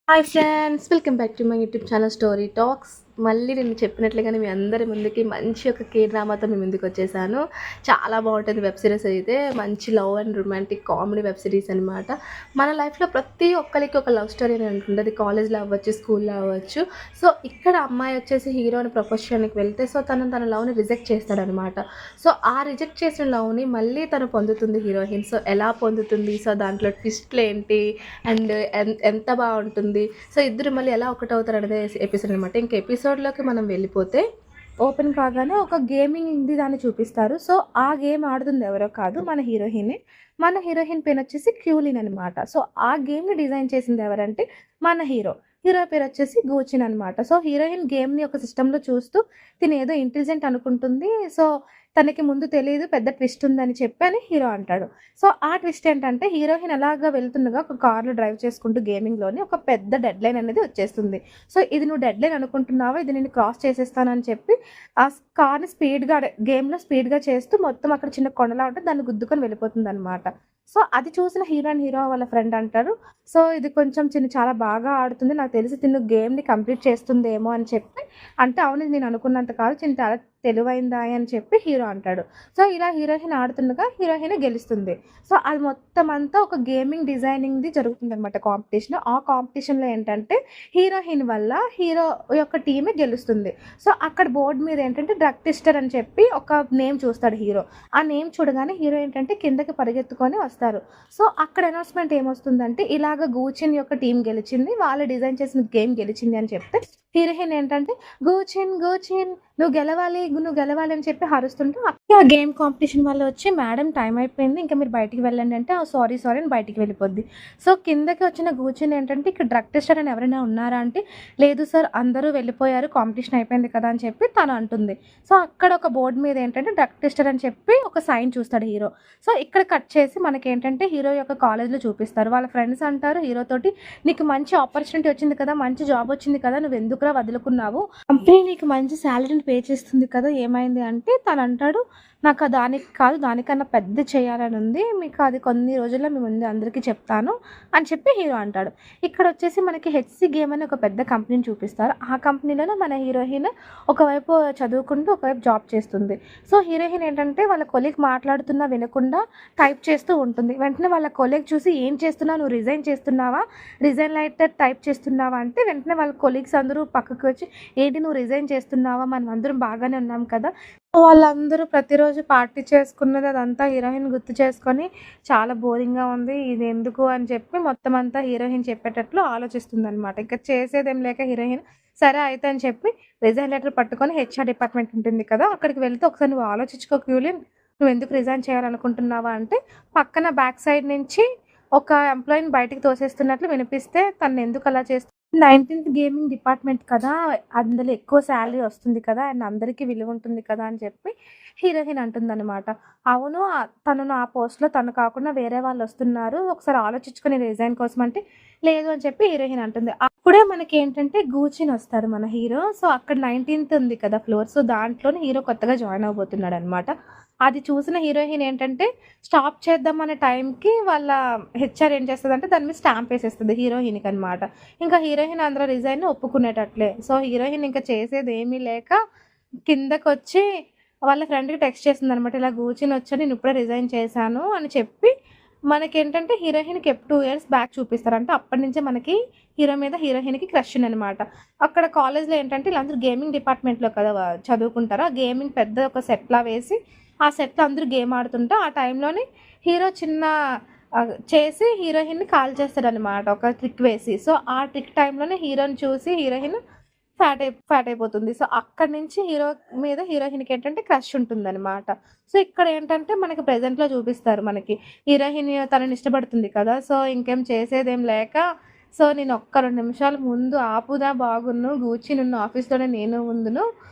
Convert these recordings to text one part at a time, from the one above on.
Hi friends, welcome back to my YouTube channel story talks. మళ్ళీ నేను చెప్పినట్లుగానే మీ అందరి ముందుకి మంచి ఒక కే డ్రామాతో మీ ముందుకు వచ్చేసాను. చాలా బాగుంటుంది వెబ్ సిరీస్. అయితే మంచి love and romantic comedy web series అనమాట. మన లైఫ్లో ప్రతి ఒక్కరికి ఒక లవ్ స్టోరీ అని ఉంటుంది. అది కాలేజ్లో అవ్వచ్చు, స్కూల్లో అవ్వచ్చు. సో ఇక్కడ అమ్మాయి వచ్చేసి హీరోని ప్రపోజ్ చేయడానికి వెళ్తే సో తన లవ్ని రిజెక్ట్ చేస్తాడనమాట. సో ఆ రిజెక్ట్ చేసిన లవ్ని మళ్ళీ తను పొందుతుంది హీరోయిన్. సో ఎలా పొందుతుంది, సో దాంట్లో ట్విస్ట్లు ఏంటి అండ్ ఎంత బాగుంటుంది, సో ఇద్దరు మళ్ళీ ఎలా ఒకటవుతారు అనేది ఎపిసోడ్ అనమాట. ఇంక ఎపిసోడ్లోకి మనం వెళ్ళిపోతే ఓపెన్ కాగానే ఒక గేమింగ్ ఇది దాన్ని చూపిస్తారు. సో ఆ గేమ్ ఆడుతుంది ఎవరో కాదు, మన హీరోయిన్. మన హీరోయిన్ పేరు వచ్చేసి క్యూలిన్ అనమాట. సో ఆ గేమ్ని డిజైన్ చేసింది ఎవరంటే మన హీరో. హీరో పేరు వచ్చేసి గూచిన్ అనమాట. సో హీరోయిన్ గేమ్ని ఒక సిస్టంలో చూస్తూ తిని ఏదో ఇంటెలిజెంట్ అనుకుంటుంది. సో తనకి ముందు తెలియదు పెద్ద ట్విస్ట్ ఉందని చెప్పి అని హీరో అంటాడు. సో ఆ ట్విస్ట్ ఏంటంటే హీరోయిన్ అలాగా వెళ్తుండగా ఒక కార్లో డ్రైవ్ చేసుకుంటూ గేమింగ్లోని ఒక పెద్ద డెడ్ లైన్ అనేది వచ్చేస్తుంది. సో ఇది నువ్వు డెడ్ లైన్ అనుకుంటున్నావా, ఇది నేను క్రాస్ చేసేస్తానని చెప్పి ఆ కార్ని స్పీడ్గా గేమ్లో స్పీడ్గా చేస్తూ మొత్తం అక్కడ చిన్న కొండలా ఉంటే దాన్ని గుద్దుకొని వెళ్ళిపోతుంది అనమాట. సో అది చూసిన హీరో వాళ్ళ ఫ్రెండ్ అంటారు, సో ఇది కొంచెం చాలా బాగా ఆడుతుంది, నాకు తెలిసి తిను గేమ్ని కంప్లీట్ చేస్తుందేమో అని చెప్పి అంటే అవును నేను అనుకున్నంత కాదు చాలా తెలివైందా అని చెప్పి హీరో అంటాడు. సో ఇలా హీరోయిన్ ఆడుతుండగా హీరోయిన్ గెలుస్తుంది. సో అది మొత్తం అంతా ఒక గేమింగ్ డిజైనింగ్ది జరుగుతుంది అనమాట కాంపిటీషన్. ఆ కాంపిటీషన్లో ఏంటంటే హీరోయిన్ వల్ల హీరో యొక్క టీమే గెలుస్తుంది. సో అక్కడ బోర్డు మీద ఏంటంటే డ్రగ్ టెస్టర్ అని చెప్పి ఒక నేమ్ చూస్తాడు హీరో. ఆ నేమ్ చూడగానే హీరో ఏంటంటే కిందకి పరిగెత్తుకొని వస్తారు. సో అక్కడ అనౌన్స్మెంట్ ఏమొస్తుందంటే ఇలాగ గూచిన్ యొక్క టీం గెలిచింది, వాళ్ళు డిజైన్ చేసిన గేమ్ గెలిచింది అని చెప్తే హీరోయిన్ ఏంటంటే గూచిన్ నువ్వు గెలవాలి అని చెప్పి అరుస్తుంటే ఆ గేమ్ కాంపిటీషన్ వాళ్ళు వచ్చి మేడం టైం అయిపోయింది ఇంకా మీరు బయటికి వెళ్ళండి అంటే సారీ అని బయటికి వెళ్ళిపోద్ది. సో కిందకి వచ్చిన గూచిన్ ఏంటంటే ఇక్కడ డ్రగ్ టెస్టర్ అని ఎవరైనా ఉన్నారా అంటే లేదు సార్ అందరూ వెళ్ళిపోయారు కాంపిటీషన్ అయిపోయింది కదా అని చెప్పి తను అంటుంది. సో అక్కడ ఒక బోర్డు మీద ఏంటంటే డ్రగ్ టెస్టర్ అని చెప్పి ఒక సైన్ చూస్తాడు హీరో. సో ఇక్కడ కట్ చేసి మనకేంటంటే హీరో యొక్క కాలేజ్లో చూపిస్తారు. వాళ్ళ ఫ్రెండ్స్ అంటారు హీరోతోటి, నీకు మంచి ఆపర్చునిటీ వచ్చింది కదా, మంచి జాబ్ వచ్చింది కదా, నువ్వు ఎందుకురా వదులుకున్నావు, కంపెనీ నీకు మంచి శాలరీని పే చేస్తుంది కదా, ఏమైంది అంటే తను అంటాడు నాకు దానికి కాదు దానికన్నా పెద్ద చేయాలని ఉంది, మీకు అది కొన్ని రోజుల్లో మీ ముందు అందరికీ చెప్తాను అని చెప్పి హీరో అంటాడు. ఇక్కడ వచ్చేసి మనకి హెచ్సి గేమ్ అని ఒక పెద్ద కంపెనీని చూపిస్తారు. ఆ కంపెనీలోనే మన హీరోయిన్ ఒకవైపు చదువుకుంటూ ఒకవైపు జాబ్ చేస్తుంది. సో హీరోయిన్ ఏంటంటే వాళ్ళ కొలీగ్ మాట్లాడుతున్నా వినకుండా టైప్ చేస్తూ ఉంటుంది. వెంటనే వాళ్ళ కొలీగ్ చూసి ఏం చేస్తున్నావు, నువ్వు రిజైన్ లెటర్ టైప్ చేస్తున్నావా అంటే వెంటనే వాళ్ళ కొలీగ్స్ అందరూ పక్కకు వచ్చి ఏంటి నువ్వు రిజైన్ చేస్తున్నావా, మనం అందరం బాగానే ఉన్నాం కదా. వాళ్ళందరూ ప్రతిరోజు పార్టీ చేసుకున్నది అదంతా హీరోయిన్ గుర్తు చేసుకొని చాలా బోరింగ్గా ఉంది ఇది ఎందుకు అని చెప్పి మొత్తం అంతా హీరోయిన్ చెప్పేటట్లు ఆలోచిస్తుంది అనమాట. ఇంకా చేసేదేం లేక హీరోయిన్ సరే అయితే అని చెప్పి రిజైన్ లెటర్ పట్టుకొని హెచ్ఆర్ డిపార్ట్మెంట్ ఉంటుంది కదా అక్కడికి వెళ్తే ఒకసారి నువ్వు ఆలోచించుకో క్యూలిన్, నువ్వు ఎందుకు రిజైన్ చేయాలనుకుంటున్నావా అంటే పక్కన బ్యాక్ సైడ్ నుంచి ఒక ఎంప్లాయీని బయటికి తోసేస్తున్నట్లు వినిపిస్తే తను ఎందుకు అలా చేస్తుంది, 19th గేమింగ్ డిపార్ట్మెంట్ కదా, అందులో ఎక్కువ శాలరీ వస్తుంది కదా అండ్ అందరికీ విలువ ఉంటుంది కదా అని చెప్పి హీరోయిన్ అంటుందన్నమాట. అవును తనను ఆ పోస్ట్లో తను కాకుండా వేరే వాళ్ళు వస్తున్నారు, ఒకసారి ఆలోచించుకొని రిజైన్ కోసం అంటే లేదు అని చెప్పి హీరోయిన్ అంటుంది. అప్పుడే మనకి ఏంటంటే గూచిన్ వస్తాడు మన హీరో. సో అక్కడ 19th ఉంది కదా ఫ్లోర్, సో దాంట్లోనే హీరో కొత్తగా జాయిన్ అవబోతున్నాడు అనమాట. అది చూసిన హీరోయిన్ ఏంటంటే స్టాప్ చేద్దాం అనే టైంకి వాళ్ళ హెచ్ఆర్ ఏం చేస్తుంది దాని మీద స్టాంప్ వేసేస్తుంది హీరోయిన్కి అనమాట. ఇంకా హీరోయిన్ అందరూ రిజైన్ ఒప్పుకునేటట్లే. సో హీరోయిన్ ఇంకా చేసేది ఏమీ లేక కిందకు వచ్చి వాళ్ళ ఫ్రెండ్కి టెక్స్ట్ చేస్తుంది అనమాట, ఇలా కూర్చుని వచ్చా నేను ఇప్పుడే రిజైన్ చేశాను అని చెప్పి. మనకేంటంటే హీరోయిన్కి 2 years బ్యాక్ చూపిస్తారు. అంటే అప్పటి నుంచే మనకి హీరో మీద హీరోయిన్కి క్రష్ అనమాట. అక్కడ కాలేజ్లో ఏంటంటే వీళ్ళందరూ గేమింగ్ డిపార్ట్మెంట్లో కదా చదువుకుంటారు. ఆ గేమింగ్ పెద్ద ఒక సెట్లా వేసి ఆ సెట్లో అందరూ గేమ్ ఆడుతుంటే ఆ టైంలోని హీరో చిన్న చేసి హీరోయిన్ని కాల్ చేస్తాడనమాట ఒక ట్రిక్ వేసి. సో ఆ ట్రిక్ టైంలోనే హీరోని చూసి హీరోయిన్ ఫ్యాట్ అయిపోతుంది. సో అక్కడి నుంచి హీరో మీద హీరోయిన్కి ఏంటంటే క్రష్ ఉంటుందన్నమాట. సో ఇక్కడ ఏంటంటే మనకి ప్రెజెంట్లో చూపిస్తారు మనకి హీరోయిన్ తనని ఇష్టపడుతుంది కదా, సో ఇంకేం చేసేదేం లేక సో నేను ఒక్క 2 నిమిషాల ముందు ఆపుదా బాగున్ను కూర్చుని ఆఫీస్లోనే నేను ముందును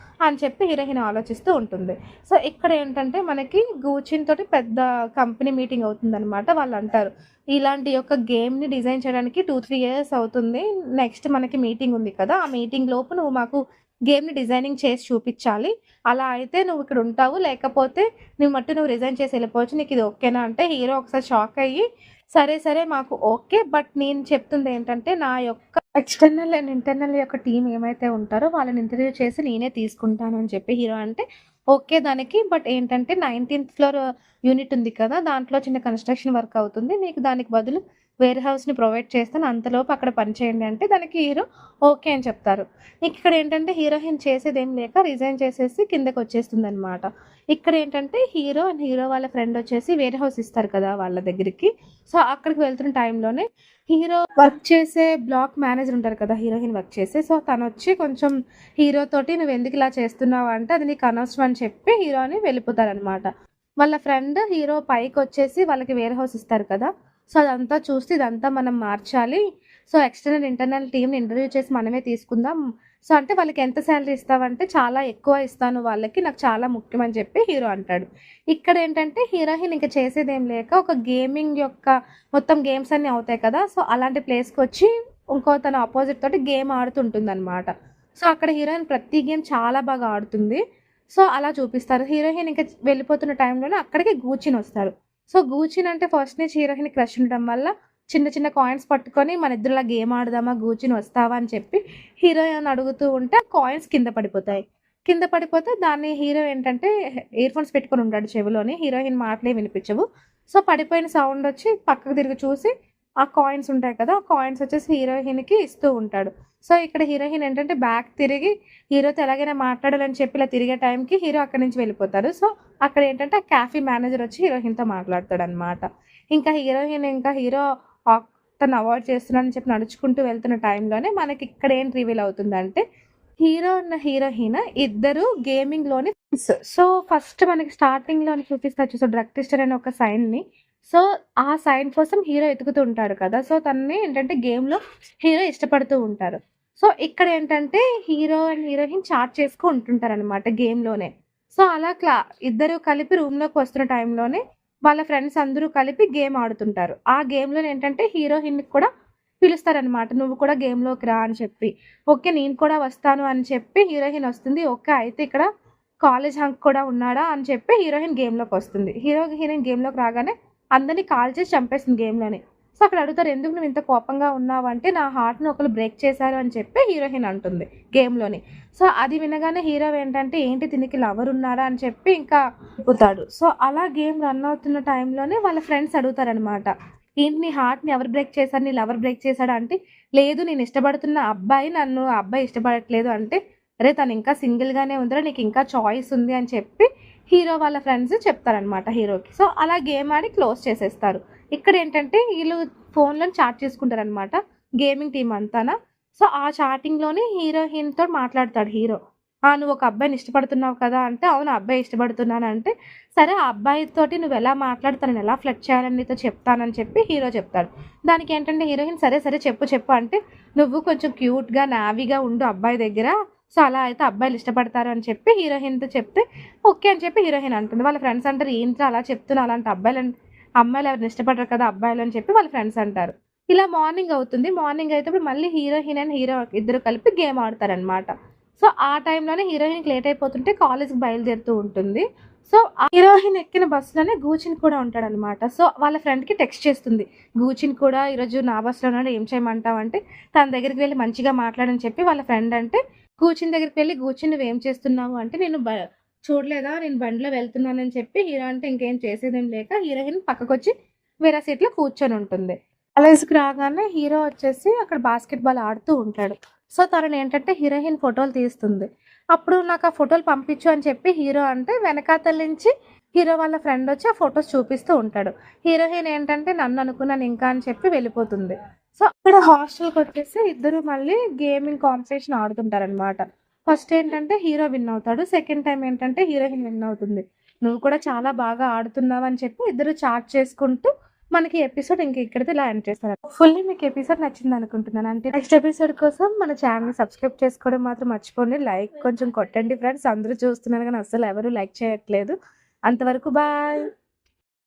అని చెప్పి హీరోయిన్ ఆలోచిస్తూ ఉంటుంది. సో ఇక్కడ ఏంటంటే మనకి గూచిన్ తోటి పెద్ద కంపెనీ మీటింగ్ అవుతుందన్నమాట. వాళ్ళు అంటారు ఇలాంటి యొక్క గేమ్ని డిజైన్ చేయడానికి 2-3 years అవుతుంది, నెక్స్ట్ మనకి మీటింగ్ ఉంది కదా ఆ మీటింగ్ లోపు నువ్వు మాకు గేమ్ని డిజైనింగ్ చేసి చూపించాలి, అలా అయితే నువ్వు ఇక్కడ ఉంటావు లేకపోతే నువ్వు రిజైన్ చేసి వెళ్ళిపోవచ్చు, నీకు ఇది ఓకేనా అంటే హీరో ఒకసారి షాక్ అయ్యి సరే, సరే మాకు ఓకే. బట్ నేను చెప్తుంది ఏంటంటే, నా యొక్క ఎక్స్‌టర్నల్ అండ్ ఇంటర్నల్ యొక్క టీమ్ ఏమైతే ఉంటారో వాళ్ళని ఇంటర్వ్యూ చేసి నేనే తీసుకుంటాను అని చెప్పి హీరో అంటే, ఓకే దానికి. బట్ ఏంటంటే 19థ్ ఫ్లోర్ యూనిట్ ఉంది కదా! దాంట్లో చిన్న కన్‌స్ట్రక్షన్ వర్క్ అవుతుంది. మీకు దానికి బదులు వేర్ హౌస్‌ని ప్రొవైడ్ చేస్తాను. అంతలోపు అక్కడ పని చేయండి అంటే దానికి హీరో ఓకే అని చెప్తారు. ఇక్కడ ఏంటంటే హీరోయిన్ చేసేదేం లేక రిజైన్ చేసేసి కిందకొచ్చేస్తుందనమాట. ఇక్కడ ఏంటంటే హీరో అండ్ హీరో వాళ్ళ ఫ్రెండ్ వచ్చేసి వేర్ హౌస్ ఇస్తారు కదా! వాళ్ళ దగ్గరికి. సో, అక్కడికి వెళ్తున్న టైంలోనే హీరో వర్క్ చేసే బ్లాక్ మేనేజర్ ఉంటారు కదా! హీరోయిన్ వర్క్ చేసే. సో, తనొచ్చి కొంచెం హీరో తోటి "నువ్వెందుకు ఇలా చేస్తున్నావు" అంటే, "అది నీకు అనవసరం" అని చెప్పి హీరోని వెళ్ళిపోతారనమాట. వాళ్ళ ఫ్రెండ్ హీరో పైకొచ్చేసి వాళ్ళకి వేర్ హౌస్ ఇస్తారు కదా! సో, అదంతా చూస్తే ఇదంతా మనం మార్చాలి. సో, ఎక్స్‌టర్నల్, ఇంటర్నల్ టీమ్‌ని ఇంటర్వ్యూ చేసి మనమే తీసుకుందాం. సో, అంటే వాళ్ళకి ఎంత సాలరీ ఇస్తావంటే, "చాలా ఎక్కువ ఇస్తాను వాళ్ళకి. నాకు చాలా ముఖ్యం" అని చెప్పి హీరో అంటాడు. ఇక్కడేంటంటే హీరోయిన్ ఇంక చేసేదేం లేక ఒక గేమింగ్ యొక్క మొత్తం గేమ్స్ అన్నీ అవుతాయి కదా! సో, అలాంటి ప్లేస్‌కొచ్చి ఇంకో తన అపోజిట్ తోటి గేమ్ ఆడుతుంటుందనమాట. సో, అక్కడ హీరోయిన్ ప్రతి గేమ్ చాలా బాగా ఆడుతుంది. సో, అలా చూపిస్తారు. హీరోయిన్ ఇంక వెళ్ళిపోతున్న టైంలోనే అక్కడికి గూచినొస్తారు. సో, గూచిన్ అంటే ఫస్ట్ నుంచి హీరోయిన్‌కి క్రష్ ఉండడం వల్ల చిన్న చిన్న కాయిన్స్ పట్టుకొని మన ఇద్దరిలా గేమ్ ఆడదామా గూచిన్ వస్తావా అని చెప్పి హీరోయిన్ అడుగుతూ ఉంటే ఆ కాయిన్స్ కింద పడిపోతాయి. కింద పడిపోతే దాన్ని హీరో ఏంటంటే ఇయర్ ఫోన్స్ పెట్టుకొని ఉంటాడు చెవిలోని. హీరోయిన్ మాటలే వినిపించవు. సో, పడిపోయిన సౌండ్ వచ్చి పక్కకు తిరిగి చూసి ఆ కాయిన్స్ ఉంటాయి కదా! ఆ కాయిన్స్ వచ్చేసి హీరోయిన్‌కి ఇస్తూ ఉంటాడు. సో, ఇక్కడ హీరోయిన్ ఏంటంటే బ్యాక్ తిరిగి హీరోతో ఎలాగైనా మాట్లాడాలని చెప్పి ఇలా తిరిగే టైంకి హీరో అక్కడి నుంచి వెళ్ళిపోతారు. సో, అక్కడ ఏంటంటే ఆ క్యాఫే మేనేజర్ వచ్చి హీరోయిన్‌తో మాట్లాడతాడనమాట. ఇంకా హీరోయిన్ ఇంకా హీరో ఆక్ తను అవాయిడ్ చేస్తున్నాడని చెప్పి నడుచుకుంటూ వెళ్తున్న టైంలోనే మనకి ఇక్కడ ఏం రివీల్ అవుతుందంటే హీరో ఉన్న హీరోయిన్ ఇద్దరు గేమింగ్‌లోని ఫ్రెండ్స్. సో, ఫస్ట్ మనకి స్టార్టింగ్‌లోని చూపిస్తారు చూసారు డ్రగ్ టెస్టర్ అనే ఒక సైన్‌ని. సో, ఆ సైన్ కోసం హీరో ఎతుకుతూ ఉంటాడు కదా! సో, తనని ఏంటంటే గేమ్‌లో హీరో ఇష్టపడుతూ ఉంటారు. సో, ఇక్కడ ఏంటంటే హీరో అండ్ హీరోయిన్ చాట్ చేసుకు ఉంటుంటారనమాట గేమ్‌లోనే. సో, అలా ఇద్దరు కలిపి రూమ్‌లోకి వస్తున్న టైంలోనే వాళ్ళ ఫ్రెండ్స్ అందరూ కలిపి గేమ్ ఆడుతుంటారు. ఆ గేమ్‌లోనే ఏంటంటే హీరోయిన్‌ని కూడా పిలుస్తారనమాట. "నువ్వు కూడా గేమ్‌లోకి రా" అని చెప్పి. ఓకే. నేను కూడా వస్తాను అని చెప్పి హీరోయిన్ వస్తుంది. ఓకే. అయితే ఇక్కడ కాలేజ్ హంక్ కూడా ఉన్నాడా అని చెప్పి హీరోయిన్ గేమ్‌లోకొస్తుంది. హీరోయిన్ గేమ్‌లోకి రాగానే అందరిని కాల్చేసి చంపేస్తుంది గేమ్‌లోనే. సో, అక్కడ అడుగుతారు, "ఎందుకు నువ్వు ఇంత కోపంగా ఉన్నావు?" అంటే, "నా హార్ట్‌ని ఒకళ్ళు బ్రేక్ చేశారు" అని చెప్పి హీరోయిన్ అంటుంది గేమ్‌లోని. సో, అది వినగానే హీరో ఏంటంటే, "ఏంటి దీనికి లవర్ ఉన్నాడా?" అని చెప్పి ఇంకా వెళ్ళిపోతాడు. సో, అలా గేమ్ రన్ అవుతున్న టైంలోనే వాళ్ళ ఫ్రెండ్స్ అడుగుతారనమాట. "ఏంటి నీ హార్ట్‌ని ఎవరు బ్రేక్ చేశారు? నీ లవర్ బ్రేక్ చేశాడా?" అంటే, "లేదు నేను ఇష్టపడుతున్న అబ్బాయి నన్ను ఆ అబ్బాయి ఇష్టపడట్లేదు" అంటే, "అరే తను ఇంకా సింగిల్‌గానే ఉందిరా నీకు ఇంకా చాయిస్ ఉంది" అని చెప్పి హీరో వాళ్ళ ఫ్రెండ్స్ చెప్తారనమాట హీరోకి. సో, అలా గేమ్ ఆడి క్లోజ్ చేసేస్తారు. ఇక్కడేంటంటే ఈళ్ళు ఫోన్‌లోని చాట్ చేసుకుంటారనమాట. గేమింగ్ టీమ్ అంతాన. సో, ఆ చాటింగ్‌లోనే హీరోయిన్‌తో మాట్లాడతాడు హీరో. "ఆ! నువ్వు ఒక అబ్బాయిని ఇష్టపడుతున్నావు కదా!" అంటే, "అవును. ఆ అబ్బాయి ఇష్టపడుతున్నానంటే" "సరే ఆ అబ్బాయితోటి నువ్వెలా మాట్లాడి తనని ఎలా ఫ్లర్ట్ చేయాలని నీతో చెప్తానని" చెప్పి హీరో చెప్తాడు. దానికేంటంటే హీరోయిన్ "సరే, సరే చెప్పు, చెప్పు" అంటే, "నువ్వు కొంచెం క్యూట్‌గా, నావీగా ఉండు అబ్బాయి దగ్గర. సో, అలా అయితే అబ్బాయిలు ఇష్టపడతారు" అని చెప్పి హీరోయిన్‌తో చెప్తే, ఓకే అని చెప్పి హీరోయిన్ అంటుంది. వాళ్ళ ఫ్రెండ్స్ అంటారు, "ఏంట్రా అలా చెప్తున్నావు? అలాంటి అమ్మాయిలు ఎవరిని ఇష్టపడరు కదా అబ్బాయిలు" అని చెప్పి వాళ్ళ ఫ్రెండ్స్ అంటారు. ఇలా మార్నింగ్ అవుతుంది. మార్నింగ్ అయితేప్పుడు మళ్ళీ హీరోయిన్ అండ్ హీరో ఇద్దరు కలిపి గేమ్ ఆడతారనమాట. సో, ఆ టైంలోనే హీరోయిన్‌కి లేట్ అయిపోతుంటే కాలేజ్‌కి బయలుదేరుతూ ఉంటుంది. సో, ఆ హీరోయిన్ ఎక్కిన బస్సులోనే గూచిన్ కూడా ఉంటాడనమాట. సో, వాళ్ళ ఫ్రెండ్‌కి టెక్స్ట్ చేస్తుంది. "గూచిన్ కూడా ఈరోజు నా బస్సులో ఉన్నాడు. ఏం చేయమంటావు?" అంటే, తన దగ్గరికి వెళ్లి మంచిగా మాట్లాడని చెప్పి వాళ్ళ ఫ్రెండ్ అంటే, గూచిన్ దగ్గరికి వెళ్లి, "గూచిన్ నువ్వేం చేస్తున్నావు?" అంటే, "నేను చూడలేదా నేను బండిలో వెళ్తున్నానని" చెప్పి హీరో అంటే ఇంకేం చేసేదేం లేక హీరోయిన్ పక్కకొచ్చి వేరే సీట్‌లో కూర్చొనుంటుంది. కాలేజ్‌కి రాగానే హీరో వచ్చేసి అక్కడ బాస్కెట్ బాల్ ఆడుతూ ఉంటాడు. సో, తననేంటంటే హీరోయిన్ ఫోటోలు తీస్తుంది. అప్పుడు నాకు ఆ ఫోటోలు పంపించు అని చెప్పి హీరో అంటే వెనకాతల నుంచి హీరో వాళ్ళ ఫ్రెండ్ వచ్చి ఆ ఫోటోస్ చూపిస్తూ ఉంటాడు. హీరోయిన్ ఏంటంటే నన్ను అనుకున్నాను ఇంకా అని చెప్పి వెళ్ళిపోతుంది. సో, అక్కడ హాస్టల్‌కొచ్చేసి ఇద్దరు మళ్ళీ గేమింగ్ కాంపిటీషన్ ఆడుతుంటారనమాట. ఫస్ట్ ఏంటంటే హీరో విన్ అవుతాడు. సెకండ్ టైమ్ ఏంటంటే హీరోయిన్ విన్ అవుతుంది. "నువ్వు కూడా చాలా బాగా ఆడుతున్నావు" అని చెప్పి ఇద్దరు చాట్ చేసుకుంటూ మనకి ఎపిసోడ్ ఇంక ఇక్కడితో ఇలా ఎండ్ చేస్తారు. ఫుల్లీ మీకు ఎపిసోడ్ నచ్చిందనుకుంటున్నాను. అంటే నెక్స్ట్ ఎపిసోడ్ కోసం మన ఛానెల్‌ని సబ్స్క్రైబ్ చేసుకోవడం మాత్రం మర్చిపోండి. లైక్ కొంచెం కొట్టండి ఫ్రెండ్స్. అందరూ చూస్తున్నారు గానీ అస్సలు ఎవరు లైక్ చేయట్లేదు. అంతవరకు బాయ్.